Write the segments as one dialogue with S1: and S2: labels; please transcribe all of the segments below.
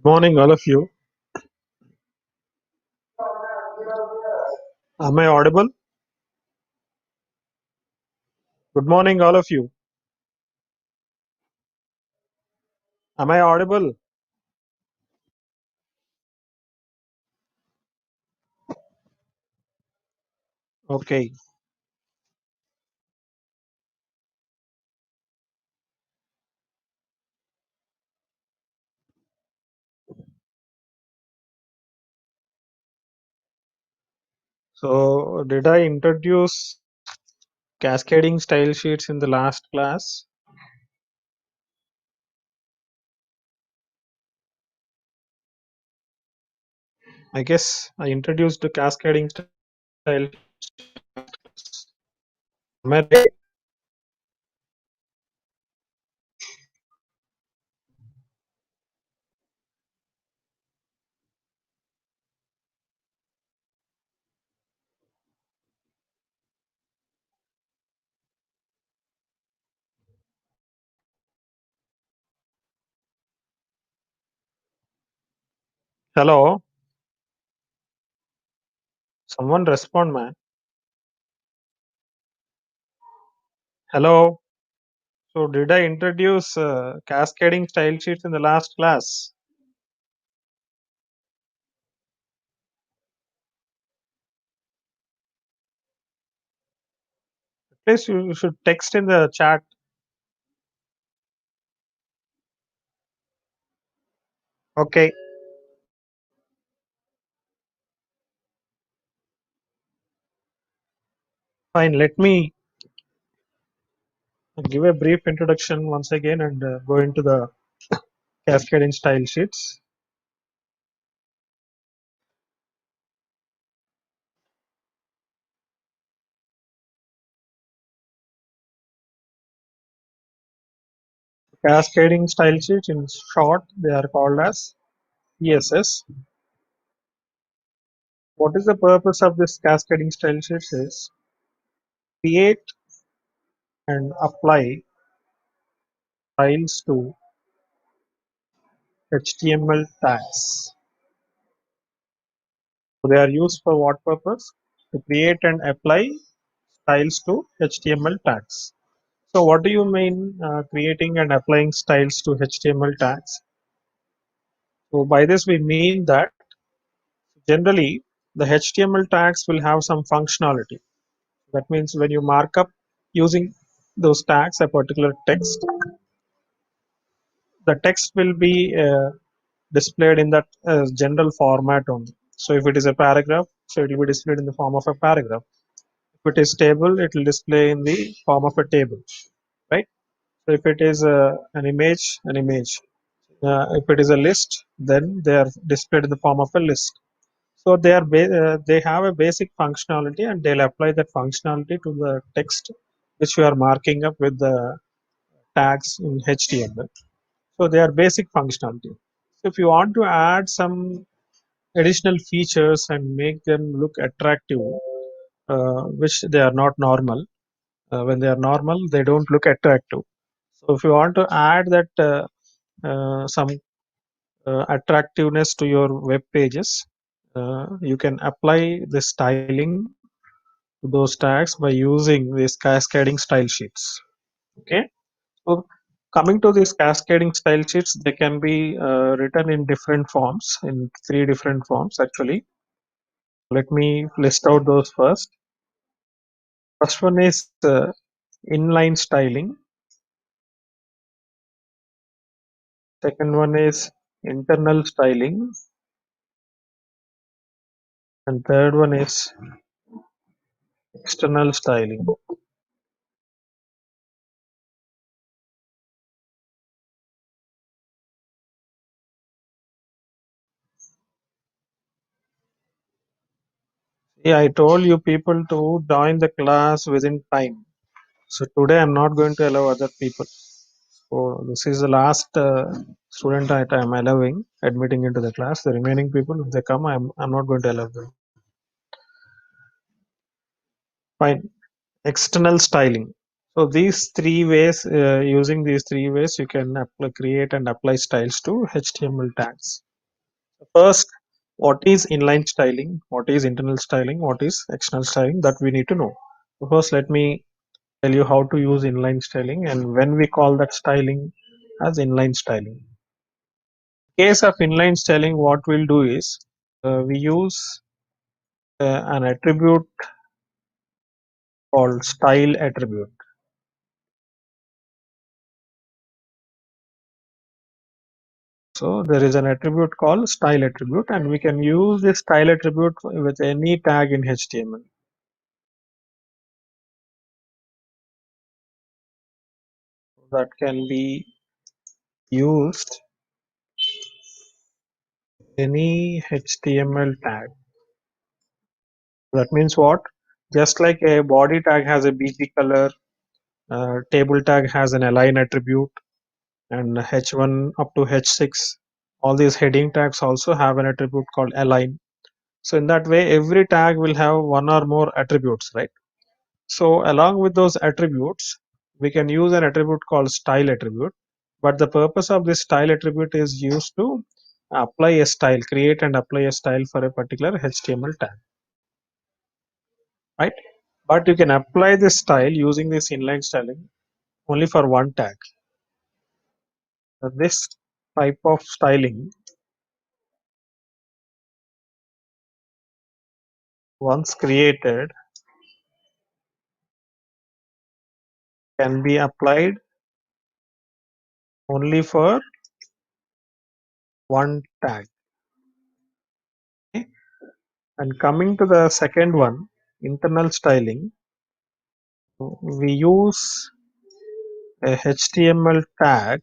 S1: Morning, all of you. Am I audible? Good morning, all of you. Am I audible? Okay. So, did I introduce cascading style sheets in the last class? I guess I introduced the cascading style. Am I right? Hello? Someone respond, man. Hello? So, did I introduce cascading style sheets in the last class? Please, you should text in the chat. Okay. Fine. Let me give a brief introduction once again and go into the cascading style sheets. Cascading style sheets, in short, they are called as CSS. What is the purpose of this cascading style sheets is create and apply styles to HTML tags. So they are used for what purpose? To create and apply styles to HTML tags. So what do you mean creating and applying styles to HTML tags? So by this we mean that generally the HTML tags will have some functionality. That means when you mark up using those tags a particular text, the text will be displayed in that general format only. So if it is a paragraph, so it will be displayed in the form of a paragraph. If it is table, it will display in the form of a table, right? So if it is an image, an image. If it is a list, then they are displayed in the form of a list. So they have a basic functionality, and they'll apply that functionality to the text which you are marking up with the tags in HTML. So they are basic functionality. So if you want to add some additional features and make them look attractive, which they are not normal. When they are normal, they don't look attractive. So if you want to add that some attractiveness to your web pages, you can apply the styling to those tags by using these cascading style sheets. Okay. So coming to these cascading style sheets, they can be written in different forms, in three different forms actually. Let me list out those first. First one is inline styling. Second one is internal styling. And third one is external styling. Yeah, I told you people to join the class within time. So today I'm not going to allow other people. So this is the last student that I'm allowing admitting into the class. The remaining people, if they come, I'm not going to allow them. Fine. External styling. So these three ways, using these three ways, you can create and apply styles to HTML tags. First, what is inline styling, what is internal styling, what is external styling, that we need to know. So first, let me tell you how to use inline styling and when we call that styling as inline styling. In case of inline styling, what we'll do is we use an attribute called style attribute. So there is an attribute called style attribute, and we can use this style attribute with any tag in HTML. That can be used any HTML tag. That means what? Just like a body tag has a BG color, table tag has an align attribute, and H1 up to H6, all these heading tags also have an attribute called align. So in that way, every tag will have one or more attributes, right? So along with those attributes, we can use an attribute called style attribute. But the purpose of this style attribute is used to apply a style, create and apply a style for a particular HTML tag, right? But you can apply this style using this inline styling only for one tag. This type of styling, once created, can be applied only for one tag. Okay? And coming to the second one, internal styling, we use a HTML tag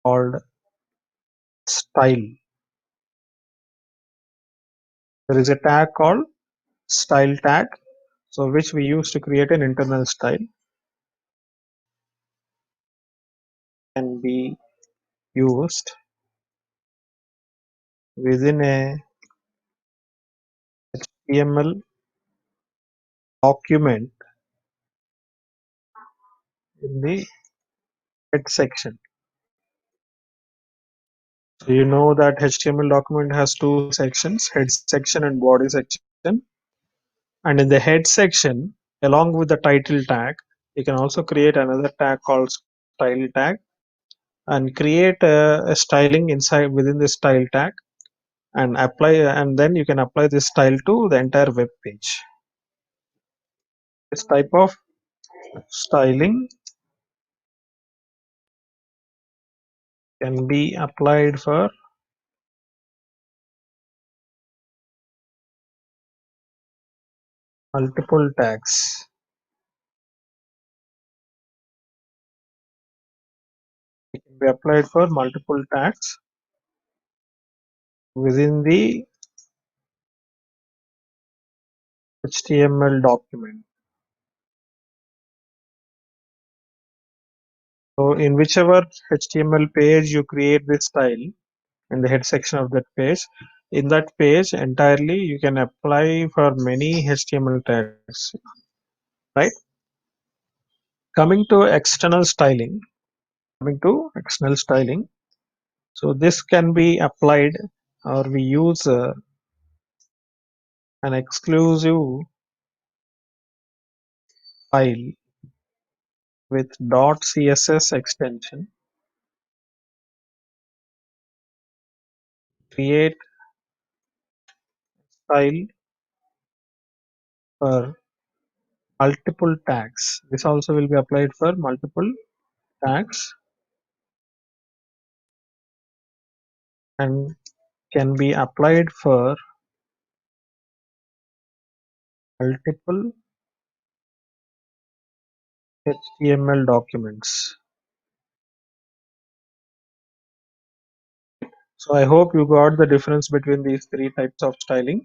S1: called style. There is a tag called style tag, so which we use to create an internal style, can be used within a HTML document in the head section. So you know that HTML document has two sections, head section and body section. And in the head section, along with the title tag, you can also create another tag called style tag and create a styling inside within the style tag and apply, and then you can apply this style to the entire web page. This type of styling can be applied for multiple tags. It can be applied for multiple tags within the HTML document. So in whichever HTML page you create this style in the head section of that page, in that page entirely you can apply for many HTML tags, right? Coming to external styling, so this can be applied, or we use an exclusive file with .css extension, create style for multiple tags. This also will be applied for multiple tags and can be applied for multiple HTML documents. So I hope you got the difference between these three types of styling.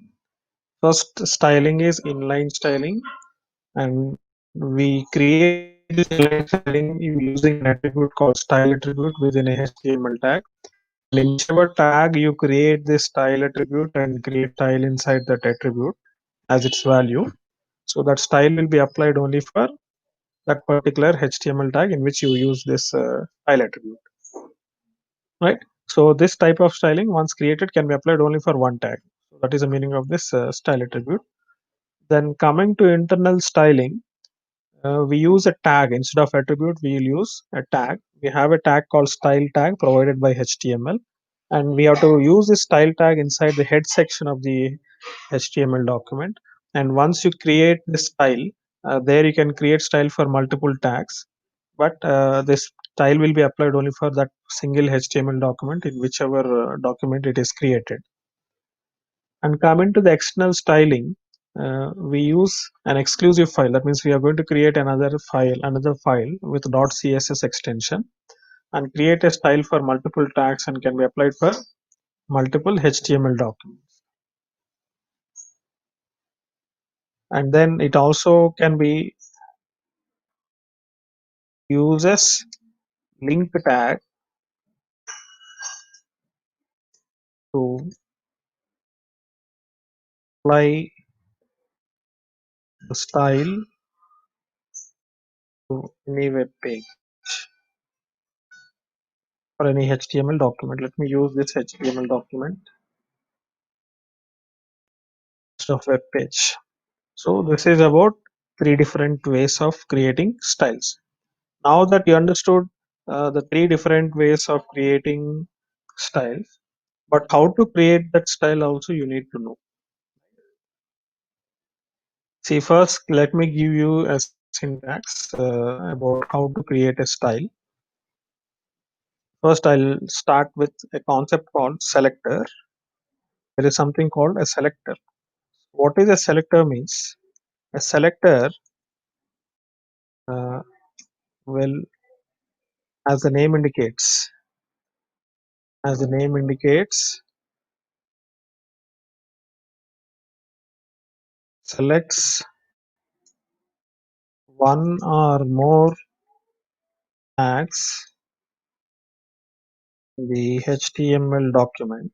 S1: First styling is inline styling, and we create this inline styling using an attribute called style attribute within a HTML tag. And in whichever tag you create this style attribute and create style inside that attribute as its value, so that style will be applied only for that particular HTML tag in which you use this style attribute, right? So this type of styling, once created, can be applied only for one tag. So that is the meaning of this style attribute. Then coming to internal styling, we use a tag instead of attribute. We will use a tag. We have a tag called style tag provided by HTML, and we have to use this style tag inside the head section of the HTML document. And once you create this style, there you can create style for multiple tags, but this style will be applied only for that single HTML document in whichever document it is created. And coming to the external styling, we use an exclusive file. That means we are going to create another file with .css extension, and create a style for multiple tags and can be applied for multiple HTML documents. And then it also can be uses link tag to apply the style to any web page or any HTML document. Let me use this HTML document instead of web page. So this is about three different ways of creating styles. Now that you understood the three different ways of creating styles, but how to create that style also you need to know. See, first let me give you a syntax about how to create a style. First, I'll start with a concept called selector. There is something called a selector. What is a selector means? A selector uh, will, as the name indicates, as the name indicates, selects one or more tags in the HTML document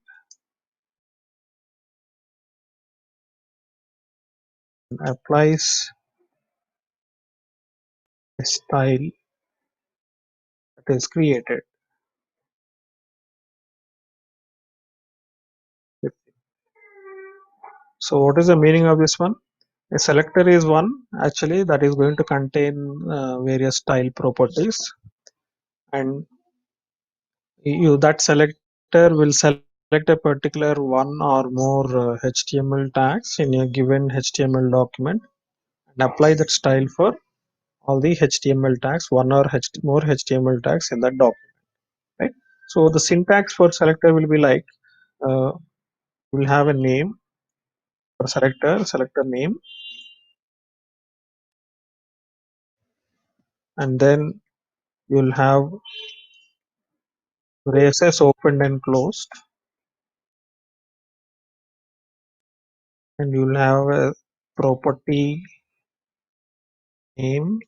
S1: and applies a style that is created. So what is the meaning of this one? A selector is one actually that is going to contain various style properties, and you that selector will select a particular one or more HTML tags in a given HTML document and apply that style for all the HTML tags, one or more HTML tags in that document, right? So the syntax for selector will be like, we'll have a name for selector name, and then you'll have braces opened and closed, and you'll have a property name,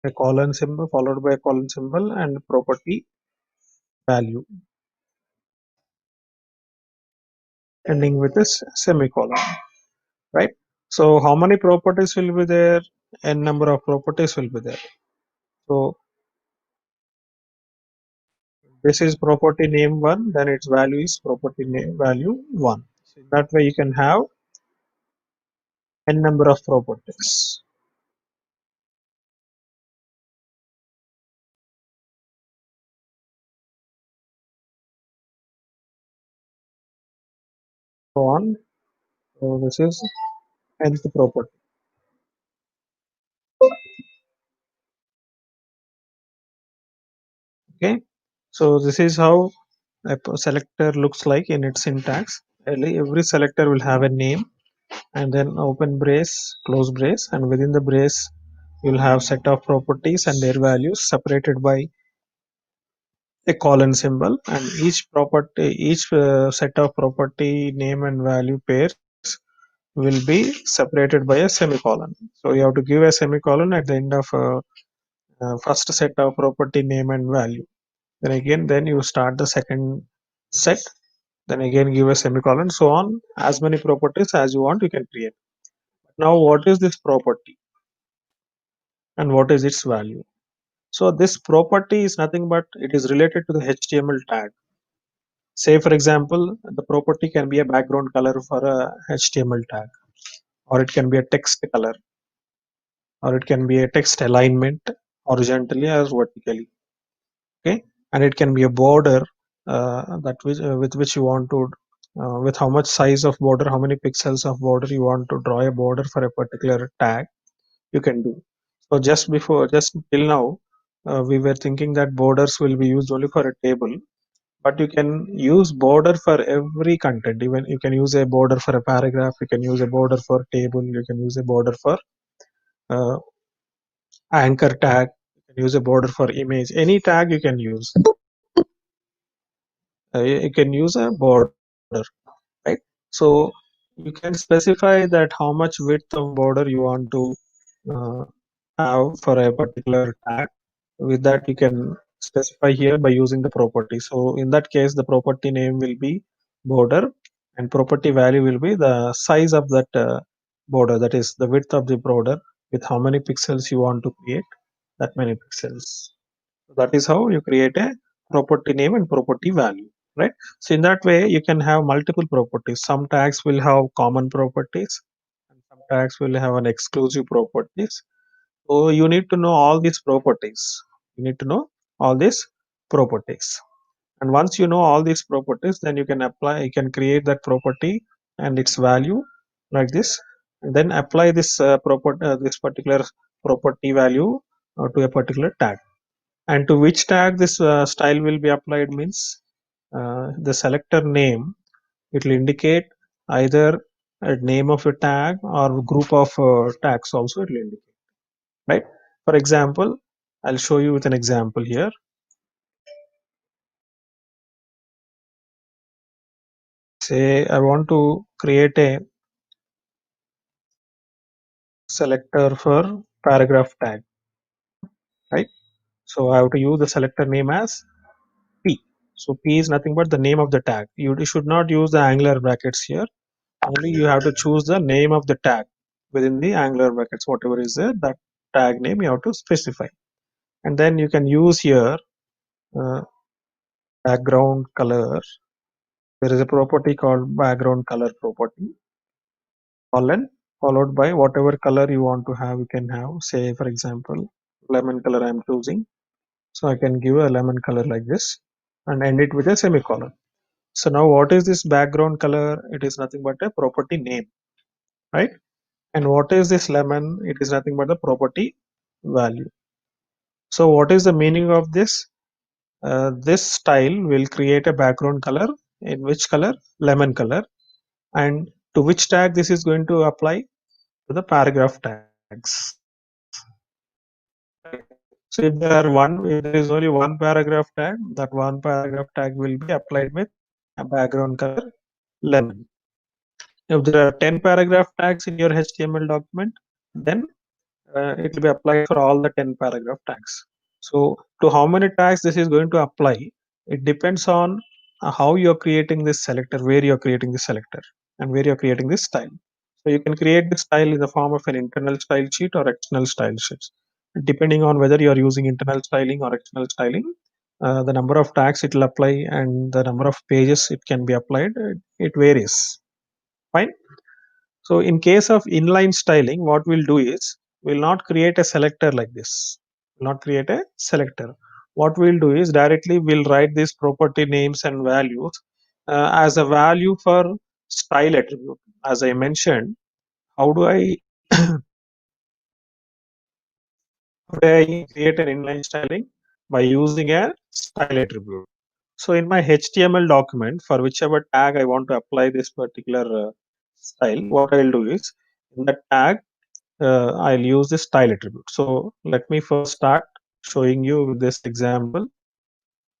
S1: a colon symbol followed by a colon symbol, and property value ending with a semicolon, right? So how many properties will be there? N number of properties will be there. So this is property name 1, then its value is property name value 1. So that way you can have n number of properties. So on. So this is nth property. Okay. So this is how a selector looks like in its syntax. Every selector will have a name and then open brace, close brace, and within the brace you'll have set of properties and their values separated by a colon symbol, and each set of property name and value pairs will be separated by a semicolon. So you have to give a semicolon at the end of first set of property name and value. Then you start the second set, then again give a semicolon, so on. As many properties as you want you can create. Now what is this property and what is its value? So this property is nothing but it is related to the HTML tag. Say for example, the property can be a background color for a HTML tag, or it can be a text color, or it can be a text alignment horizontally or vertically. Okay, and it can be a border with which you want to with how much size of border, how many pixels of border you want to draw a border for a particular tag, you can do. So just till now, we were thinking that borders will be used only for a table, but you can use border for every content. Even you can use a border for a paragraph, you can use a border for table, you can use a border for uh, anchor tag, you can use a border for image, any tag you can use. You can use a border, right? So you can specify that how much width of border you want to uh, have for a particular tag. With that, you can specify here by using the property. So in that case, the property name will be border, and property value will be the size of that border, that is the width of the border, with how many pixels you want to create, that many pixels. That is how you create a property name and property value, right? So in that way, you can have multiple properties. Some tags will have common properties, and some tags will have an exclusive properties. So you need to know all these properties. You need to know all these properties. And once you know all these properties, then you can apply, you can create that property and its value like this, and then apply this this particular property value to a particular tag. And to which tag this style will be applied means the selector name, it will indicate either a name of a tag or group of tags also it will indicate, right? For example, I'll show you with an example here. Say I want to create a selector for paragraph tag, right? So I have to use the selector name as P. So P is nothing but the name of the tag. You should not use the angular brackets here. Only you have to choose the name of the tag within the angular brackets, whatever is there, that tag name you have to specify. And then you can use here uh, background color. There is a property called background color property, colon, followed by whatever color you want to have. You can have, say for example, lemon color I am choosing. So I can give a lemon color like this and end it with a semicolon. So now what is this background color? It is nothing but a property name, right? And what is this lemon? It is nothing but the property value. So what is the meaning of this? This style will create a background color, in which color? Lemon color. And to which tag this is going to apply? To the paragraph tags. So if there is only one paragraph tag, that one paragraph tag will be applied with a background color lemon. If there are 10 paragraph tags in your HTML document, then it will be applied for all the 10 paragraph tags. So to how many tags this is going to apply, it depends on how you're creating this selector, where you're creating the selector, and where you're creating this style. So you can create the style in the form of an internal style sheet or external style sheets. Depending on whether you're using internal styling or external styling, the number of tags it will apply and the number of pages it can be applied, it varies. Fine. So in case of inline styling, what we'll do is we'll not create a selector like this. We'll not create a selector. What we'll do is directly we'll write these property names and values as a value for style attribute. As I mentioned, how do I how do I create an inline styling? By using a style attribute. So in my HTML document, for whichever tag I want to apply this particular style, what I'll do is in the tag I'll use this style attribute. So let me first start showing you with this example,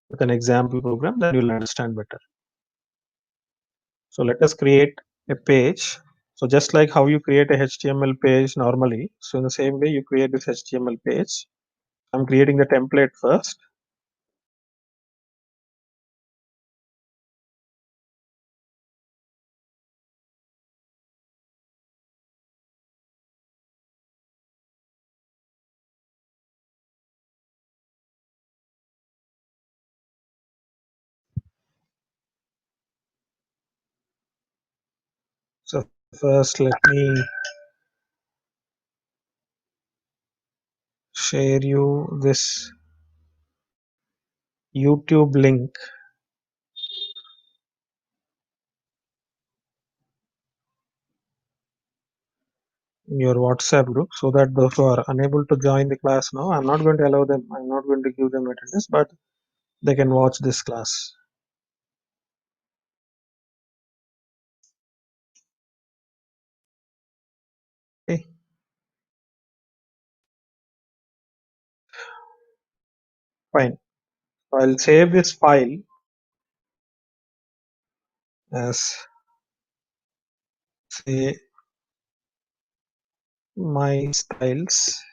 S1: with an example program, then you'll understand better. So let us create a page. So just like how you create a HTML page normally, so in the same way you create this HTML page. I'm creating the template first. First, let me share you this YouTube link in your WhatsApp group so that those who are unable to join the class now, I'm not going to allow them, I'm not going to give them attendance, but they can watch this class. Okay, fine. So I'll save this file as, say, my styles.html.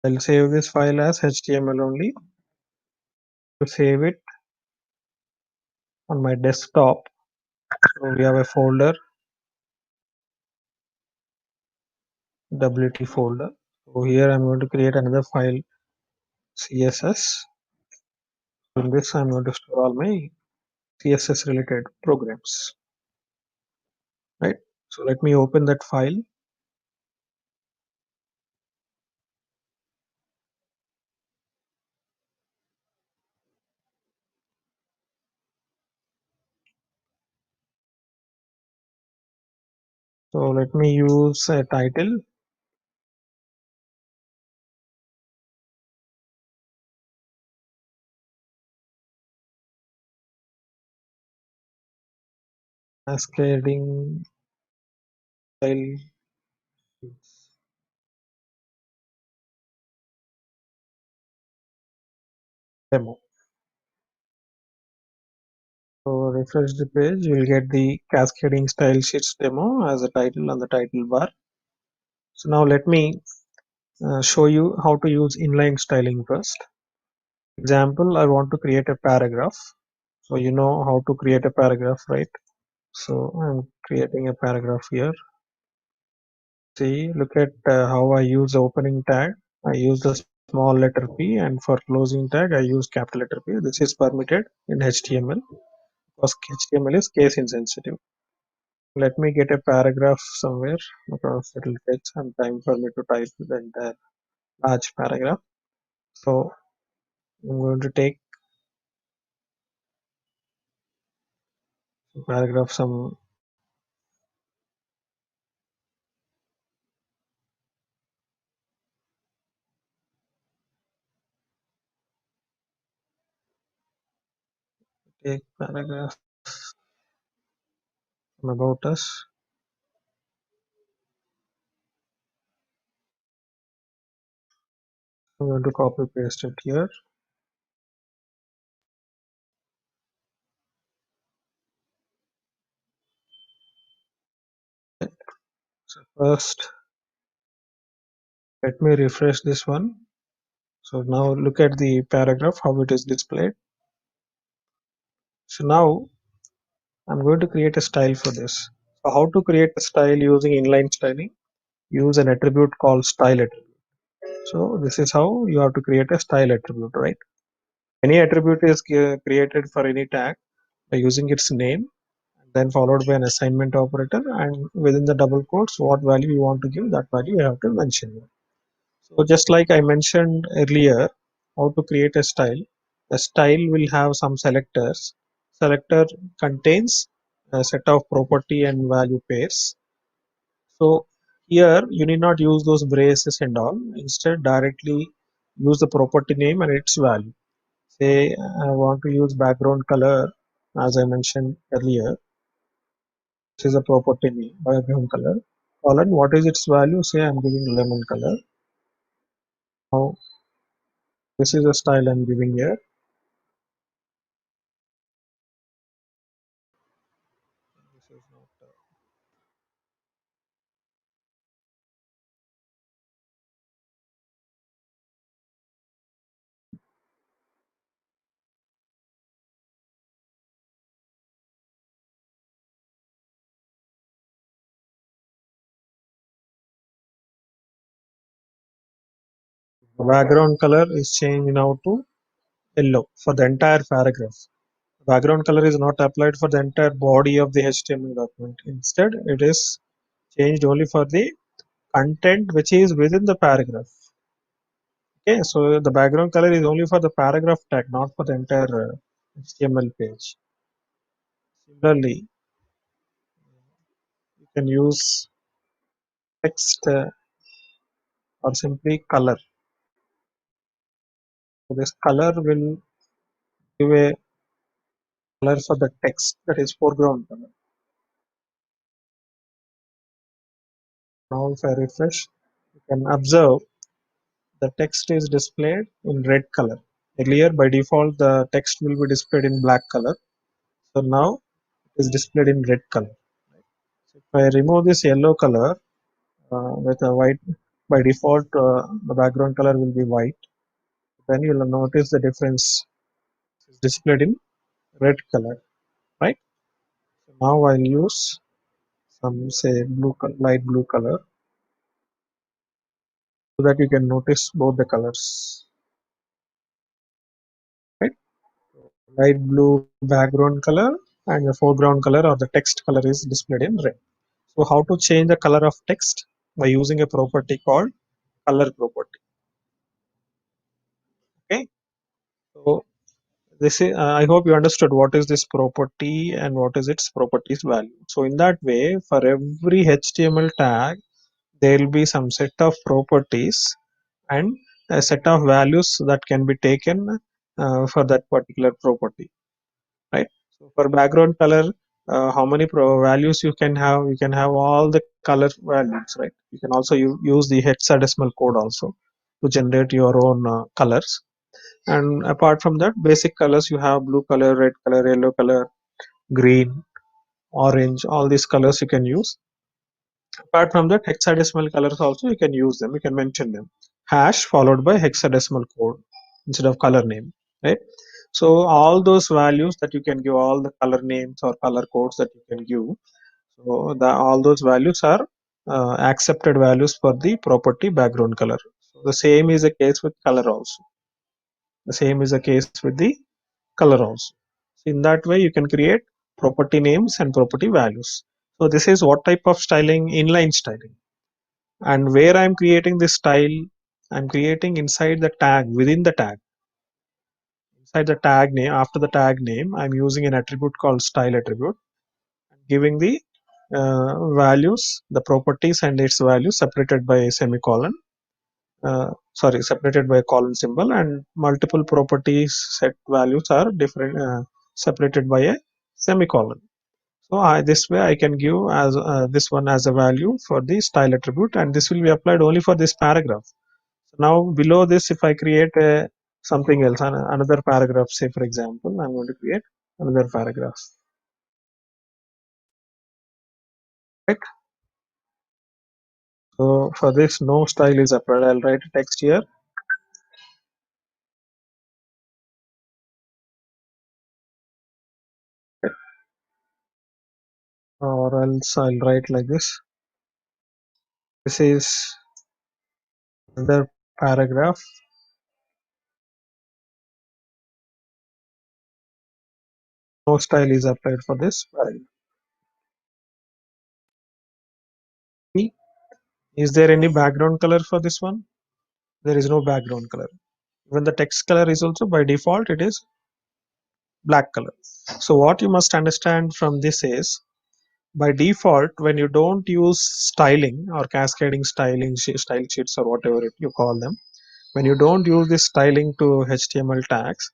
S1: I'll save this file as HTML only. To save it on my desktop, so we have a folder, WT folder. So here I'm going to create another file, CSS. In this I'm going to store all my CSS related programs. Right. So let me open that file. So let me use a title, cascading style demo. So refresh the page, you will get the cascading style sheets demo as a title on the title bar. So now let me show you how to use inline styling first. Example, I want to create a paragraph. So you know how to create a paragraph, right? So I'm creating a paragraph here. See, look at how I use the opening tag. I use the small letter P, and for closing tag I use capital letter P. This is permitted in HTML because HTML is case insensitive. Let me get a paragraph somewhere because it will take some time for me to type the entire large paragraph. So I'm going to take paragraph some take paragraph about us. I'm going to copy paste it here. So first, let me refresh this one. So now look at the paragraph, how it is displayed. So now I'm going to create a style for this. So how to create a style using inline styling? Use an attribute called style attribute. So this is how you have to create a style attribute, right? Any attribute is created for any tag by using its name, then followed by an assignment operator, and within the double quotes, what value you want to give, that value you have to mention. So just like I mentioned earlier, how to create a style. A style will have some selectors. Selector contains a set of property and value pairs. So here you need not use those braces and all. Instead, directly use the property name and its value. Say I want to use background color, as I mentioned earlier. This is a property name, background color. Colon, what is its value? Say I'm giving lemon color. Now this is a style I'm giving here. This is not the background color is changed now to yellow for the entire paragraph. Background color is not applied for the entire body of the HTML document. Instead, it is changed only for the content which is within the paragraph. Okay, so the background color is only for the paragraph tag, not for the entire HTML page. Similarly, you can use text or simply color. So this color will give a color for the text, that is foreground color. Now if I refresh, you can observe the text is displayed in red color. Earlier by default the text will be displayed in black color. So now it is displayed in red color. So if I remove this yellow color with a white, by default the background color will be white. Then you will notice the difference is displayed in red color, right? So now I'll use some say light blue color so that you can notice both the colors, right? Light blue background color and the foreground color or the text color is displayed in red. So how to change the color of text? By using a property called color property. Okay, so this is I hope you understood what is this property and what is its properties value. So in that way, for every HTML tag there will be some set of properties and a set of values that can be taken for that particular property, right? So for background color, how many values you can have? You can have all the color values, right? You can also use the hexadecimal code also to generate your own colors. And apart from that, basic colors you have blue color, red color, yellow color, green, orange. All these colors you can use. Apart from that, hexadecimal colors also you can use them. You can mention them. Hash followed by hexadecimal code instead of color name, right? So all those values that you can give, all the color names or color codes that you can give, so all those values are accepted values for the property background color. So the same is the case with color also. The same is the case with the color also. So in that way, you can create property names and property values. So this is what type of styling? Inline styling. And where I'm creating this style, I'm creating inside the tag, within the tag. Inside the tag name, after the tag name, I'm using an attribute called style attribute, giving the values, the properties and its values separated by a semicolon. Separated by a colon symbol, and multiple properties set values are different, separated by a semicolon. So this way I can give as this one as a value for the style attribute, and this will be applied only for this paragraph. So now below this, if I create something else, another paragraph, say for example, I'm going to create another paragraph. Right. So for this, no style is applied. I'll write text here. Right. Or else I'll write like this. This is another paragraph. No style is applied for this paragraph. Is there any background color for this one? There is no background color. Even the text color is also by default it is black color. So what you must understand from this is, by default when you don't use styling or cascading styling, style sheets or whatever you call them, when you don't use this styling to HTML tags,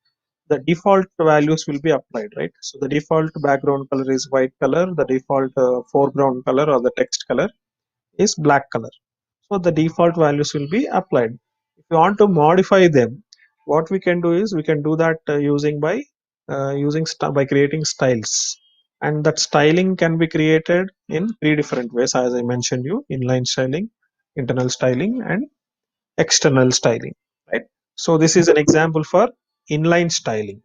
S1: the default values will be applied, right? So the default background color is white color, the default foreground color or the text color is black color. So the default values will be applied. If you want to modify them, what we can do is we can do that using by creating styles, and that styling can be created in three different ways, as I mentioned you: inline styling, internal styling, and external styling, right? So this is an example for inline styling.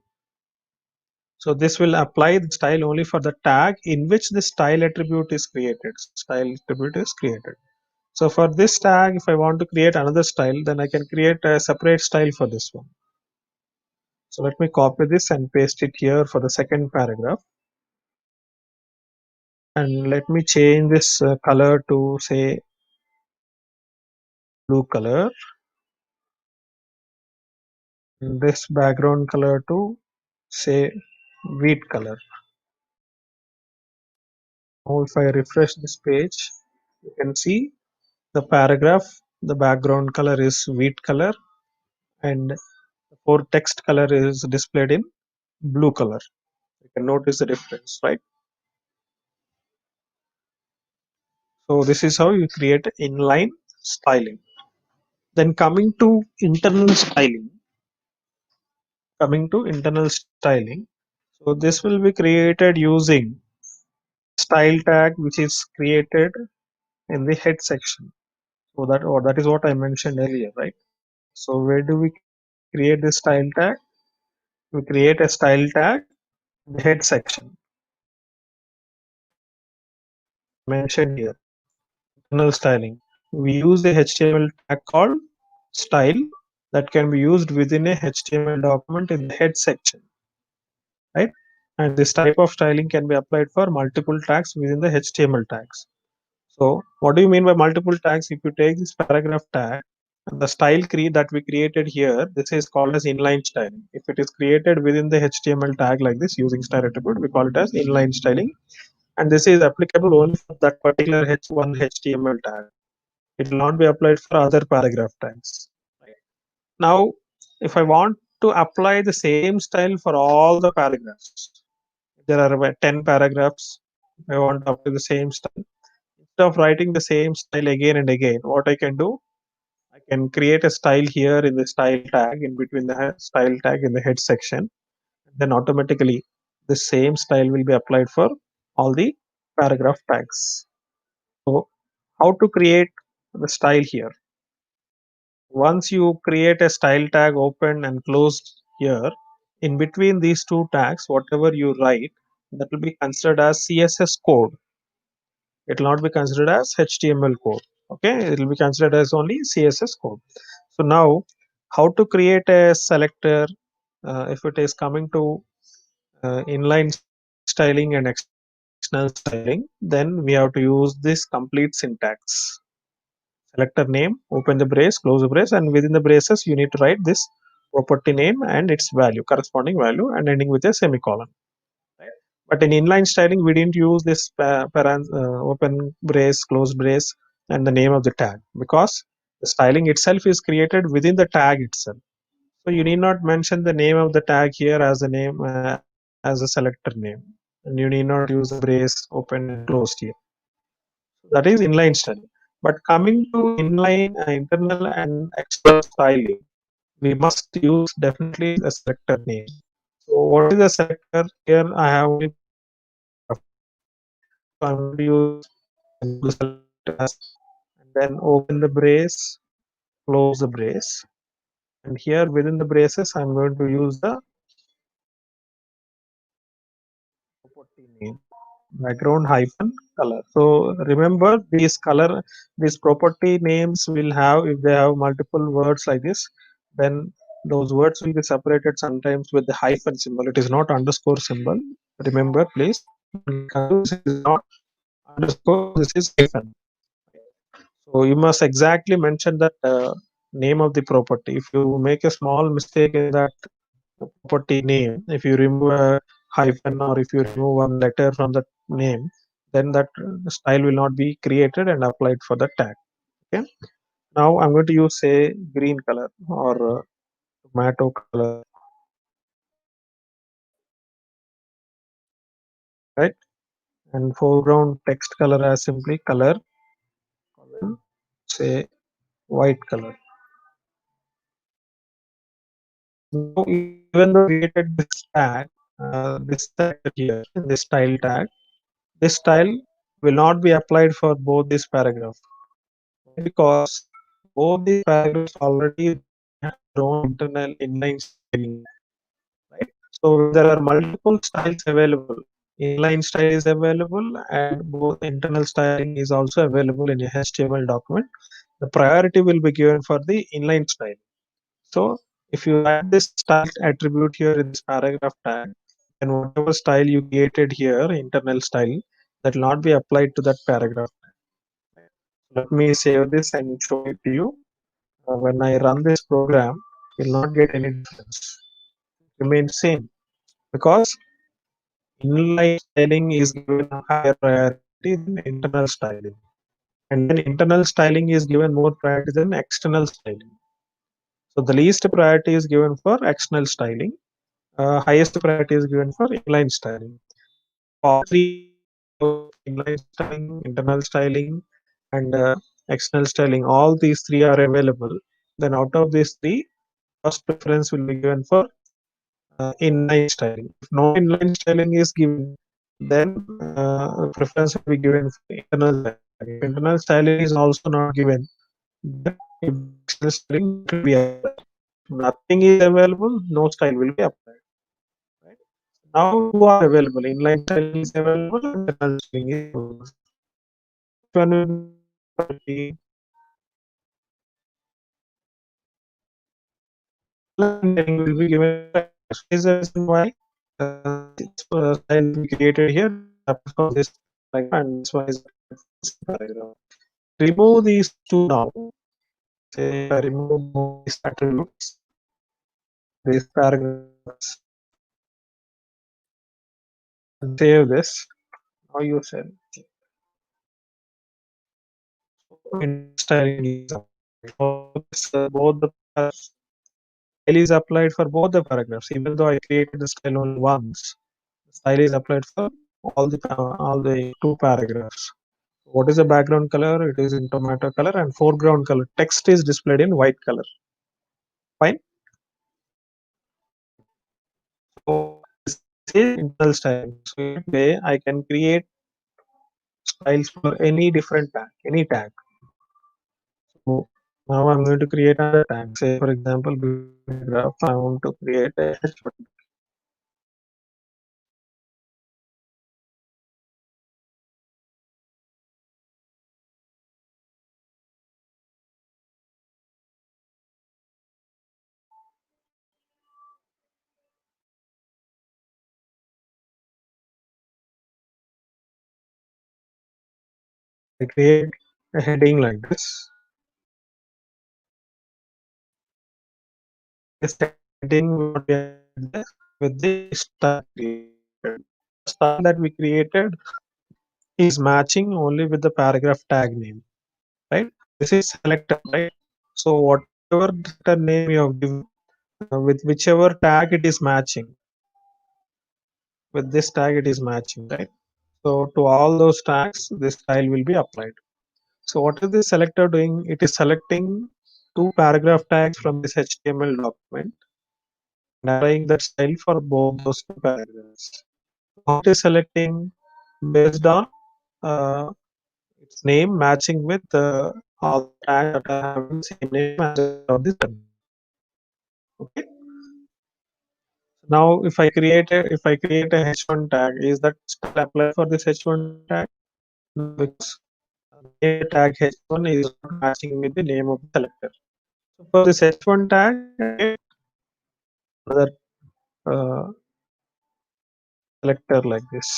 S1: So this will apply the style only for the tag in which the style attribute is created. Style attribute is created. So for this tag, if I want to create another style, then I can create a separate style for this one. So let me copy this and paste it here for the second paragraph. And let me change this color to say blue color. And this background color to say wheat color. Now if I refresh this page, you can see the paragraph, the background color is wheat color and the core text color is displayed in blue color. You can notice the difference, right? So this is how you create inline styling. Then coming to internal styling. So this will be created using style tag which is created in the head section. So that is what I mentioned earlier, right? So where do we create the style tag? We create a style tag in the head section mentioned here. Internal styling. We use a HTML tag called style that can be used within a HTML document in the head section, right? And this type of styling can be applied for multiple tags within the HTML tags. So what do you mean by multiple tags? If you take this paragraph tag and the style that we created here, this is called as inline styling. If it is created within the HTML tag like this using style attribute, we call it as inline styling. And this is applicable only for that particular H1 HTML tag. It will not be applied for other paragraph tags. Now, if I want to apply the same style for all the paragraphs, there are about 10 paragraphs. I want to apply the same style. Instead of writing the same style again and again, what I can do, I can create a style here in the style tag in between the style tag in the head section. Then automatically the same style will be applied for all the paragraph tags. So how to create the style here? Once you create a style tag open and closed here, in between these two tags, whatever you write, that will be considered as CSS code. It will not be considered as HTML code. Okay, it will be considered as only CSS code. So now, how to create a selector if it is coming to inline styling and external styling, then we have to use this complete syntax. Selector name, open the brace, close the brace, and within the braces you need to write this property name and its value, corresponding value, and ending with a semicolon. Right? But in inline styling, we didn't use this open brace, close brace, and the name of the tag because the styling itself is created within the tag itself. So you need not mention the name of the tag here as a name as a selector name, and you need not use the brace open and closed here. That is inline styling. But coming to inline internal and external styling, we must use definitely a selector name. So what is the selector? Here I have only paragraph tag. So I'm going to use and go to selector as and then open the brace, close the brace. And here within the braces, I'm going to use the property name background hyphen color. So remember these property names will have, if they have multiple words like this, then those words will be separated sometimes with the hyphen symbol. It is not underscore symbol. Remember please, when confused, it is not underscore, this is hyphen. So you must exactly mention that name of the property. If you make a small mistake in that property name, if you remove a hyphen or if you remove one letter from the name, then that style will not be created and applied for the tag. Okay. Now I'm going to use say green color or tomato color, right? And foreground text color as simply color, say white color. Now even though we created this tag, this selector here in this style tag, this style will not be applied for both this paragraph because both these paragraphs already have their own internal inline styling, right? So when there are multiple styles available, inline style is available and both internal styling is also available in a HTML document. The priority will be given for the inline style. So If you add this style attribute here in this paragraph tag, then whatever style you created here, internal style, that will not be applied to that paragraph. Let me save this and show it to you. When I run this program, you will not get any difference. It remains same because inline styling is given a higher priority than internal styling. And then internal styling is given more priority than external styling. So the least priority is given for external styling. Highest priority is given for inline styling. All three inline styling, internal styling, and external styling, all these three are available. Then out of these three, first preference will be given for inline styling. If no inline styling is given, then preference will be given for internal styling. If internal styling is also not given, then if the external styling that will be applied. If nothing is available, no style will be applied. Right? Now two are available. Inline styling is available, internal styling is available. Which one will be priority? Inline styling will be given priority. So is the reason why this style we created here for this paragraph, and this one is this paragraph. Remove these two now. Say if I remove both these attributes, these paragraphs, and save this. Now you said internal styling is applied for this, both the paragraphs. Style is applied for both the paragraphs. Even though I created the style only once, the style is applied for all the two paragraphs. What is the background color? It is in tomato color, and foreground color text is displayed in white color. Fine. So this is internal styling. So in that way, I can create styles for any different tag, any tag. So now I'm going to create another tag. Say for example, paragraph. I want to create a H1. I create a heading like this. This heading will be with the style created. The style that we created is matching only with the paragraph tag name, right? This is selector, right? So whatever the name you have given, with whichever tag it is matching, with this tag it is matching, right? So to all those tags, this style will be applied. So what is this selector doing? It is selecting two paragraph tags from this HTML document and applying that style for both those two paragraphs. How it is selecting based on uh, its name matching with all the tags that are having the same name as of this. Okay. Now if I create a h1 tag, is that still apply for this h1 tag? No, because the name tag h1 is not matching with the name of the selector. So for this h1 tag, I create another uh, selector like this,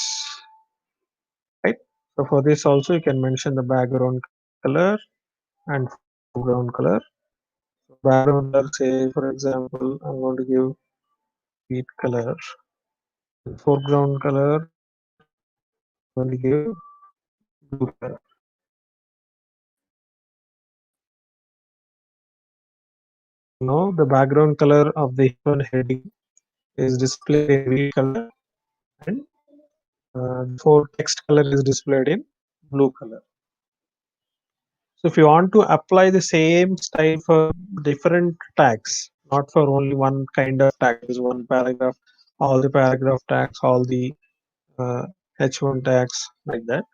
S1: right? So for this also you can mention the background color and foreground color. So background color, say for example, I'm going to give wheat color. Foreground color, I'm going to give blue color. Now the background color of the H1 heading is displayed in green color, and for text color is displayed in blue color. So if you want to apply the same style for different tags, not for only one kind of tag, is one paragraph, all the paragraph tags, all the uh, H1 tags like that.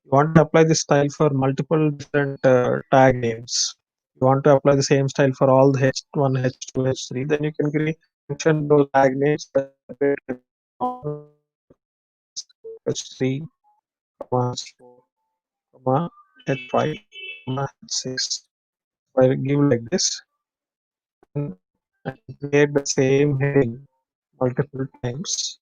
S1: You want to apply this style for multiple different tag names. You want to apply the same style for all the H1, H2, H3, then you can create mention those tag names H3, H4, H5, H6. I give like this. I can create the same heading multiple times.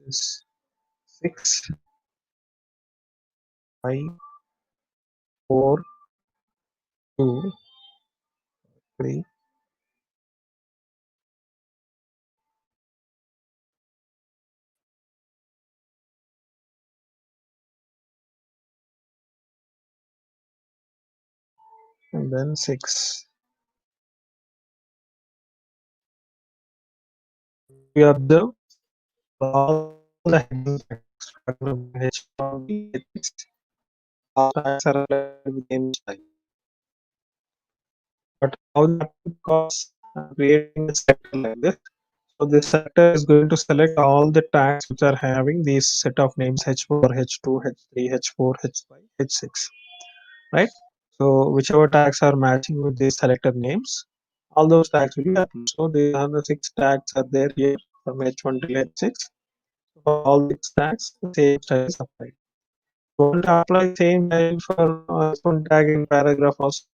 S1: This is 6, 5, 4, 2, 3, and then 6. We observe all the heading tags from H1 to H6. All tags are related with name style. But how that because I'm creating a selector like this. So this selector is going to select all the tags which are having these set of names H1, H2, H3, H4, H5, H6, right? So whichever tags are matching with these selector names, all those tags will be applied. So these are the 6 tags are there here from H1 till H6. For all 6 tags, the same style is applied. You want to apply same style for one tag in paragraph also.